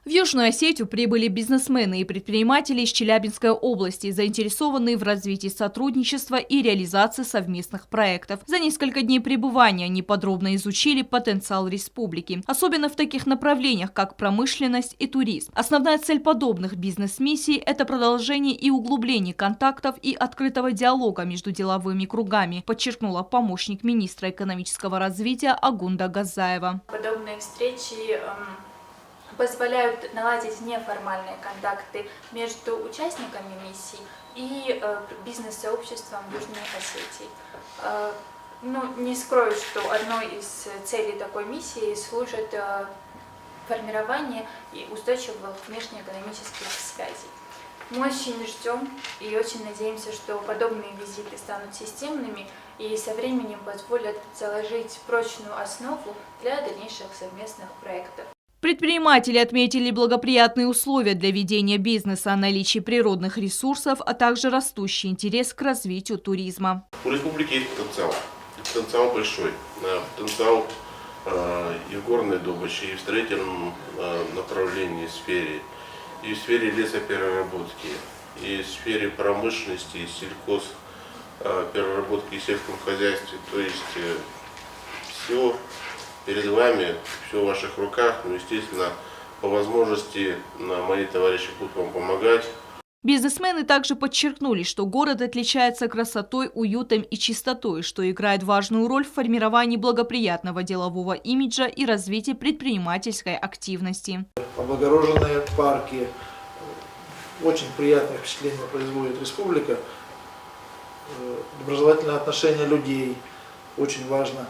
В Южную Осетию прибыли бизнесмены и предприниматели из Челябинской области, заинтересованные в развитии сотрудничества и реализации совместных проектов. За несколько дней пребывания они подробно изучили потенциал республики, особенно в таких направлениях, как промышленность и туризм. Основная цель подобных бизнес-миссий – это продолжение и углубление контактов и открытого диалога между деловыми кругами, подчеркнула помощник министра экономического развития Агунда Газаева. Подобные встречи позволяют наладить неформальные контакты между участниками миссий и бизнес-сообществом Южной Осетии. Не скрою, что одной из целей такой миссии служит формирование и устойчивых внешнеэкономических связей. Мы очень ждем и очень надеемся, что подобные визиты станут системными и со временем позволят заложить прочную основу для дальнейших совместных проектов. Предприниматели отметили благоприятные условия для ведения бизнеса, наличие природных ресурсов, а также растущий интерес к развитию туризма. У республики есть потенциал. Потенциал большой. Потенциал и в горной добыче, и в строительном направлении сфере, и в сфере лесопереработки, и в сфере промышленности, и сельхозпереработки, и сельском хозяйстве. То есть все перед вами, все в ваших руках, естественно, по возможности мои товарищи будут вам помогать. Бизнесмены также подчеркнули, что город отличается красотой, уютом и чистотой, что играет важную роль в формировании благоприятного делового имиджа и развитии предпринимательской активности. Облагороженные парки, очень приятное впечатление производит республика, доброжелательное отношение людей, очень важно.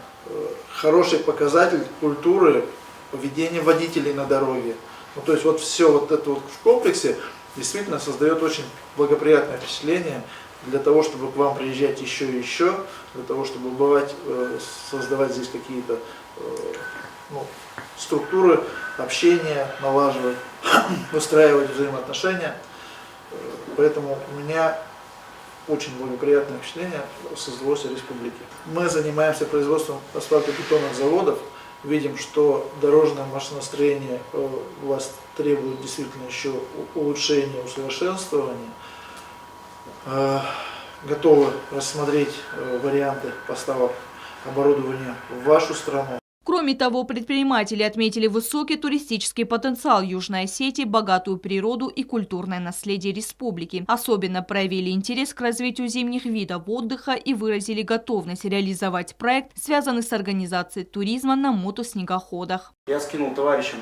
Хороший показатель культуры поведения водителей на дороге. То есть все это в комплексе действительно создает очень благоприятное впечатление для того, чтобы к вам приезжать еще и еще, для того, чтобы создавать здесь какие-то структуры общения, налаживать, выстраивать взаимоотношения. Поэтому у меня очень благоприятное впечатление создалось о республике. Мы занимаемся производством асфальтобетонных заводов. Видим, что дорожное машиностроение у вас требует действительно еще улучшения, усовершенствования. Готовы рассмотреть варианты поставок оборудования в вашу страну. Кроме того, предприниматели отметили высокий туристический потенциал Южной Осетии, богатую природу и культурное наследие республики. Особенно проявили интерес к развитию зимних видов отдыха и выразили готовность реализовать проект, связанный с организацией туризма на мотоснегоходах. Я скинул товарищам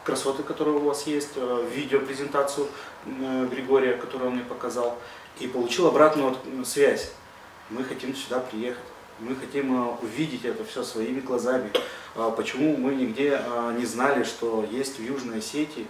красоты, которые у вас есть, видеопрезентацию Григория, которую он мне показал, и получил обратную связь. Мы хотим сюда приехать. Мы хотим увидеть это все своими глазами. Почему мы нигде не знали, что есть в Южной Осетии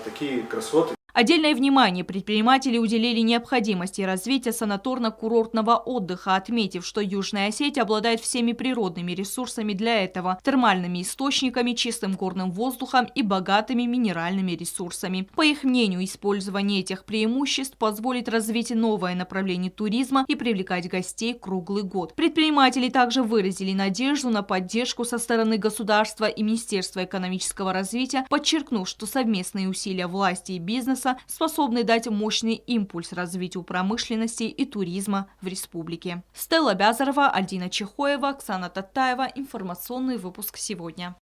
такие красоты. Отдельное внимание предприниматели уделили необходимости развития санаторно-курортного отдыха, отметив, что Южная Осетия обладает всеми природными ресурсами для этого – термальными источниками, чистым горным воздухом и богатыми минеральными ресурсами. По их мнению, использование этих преимуществ позволит развить новое направление туризма и привлекать гостей круглый год. Предприниматели также выразили надежду на поддержку со стороны государства и Министерства экономического развития, подчеркнув, что совместные усилия власти и бизнеса способны дать мощный импульс развитию промышленности и туризма в республике. Стелла Бязарова, Альдина Чехоева, Оксана Татаева. Информационный выпуск сегодня.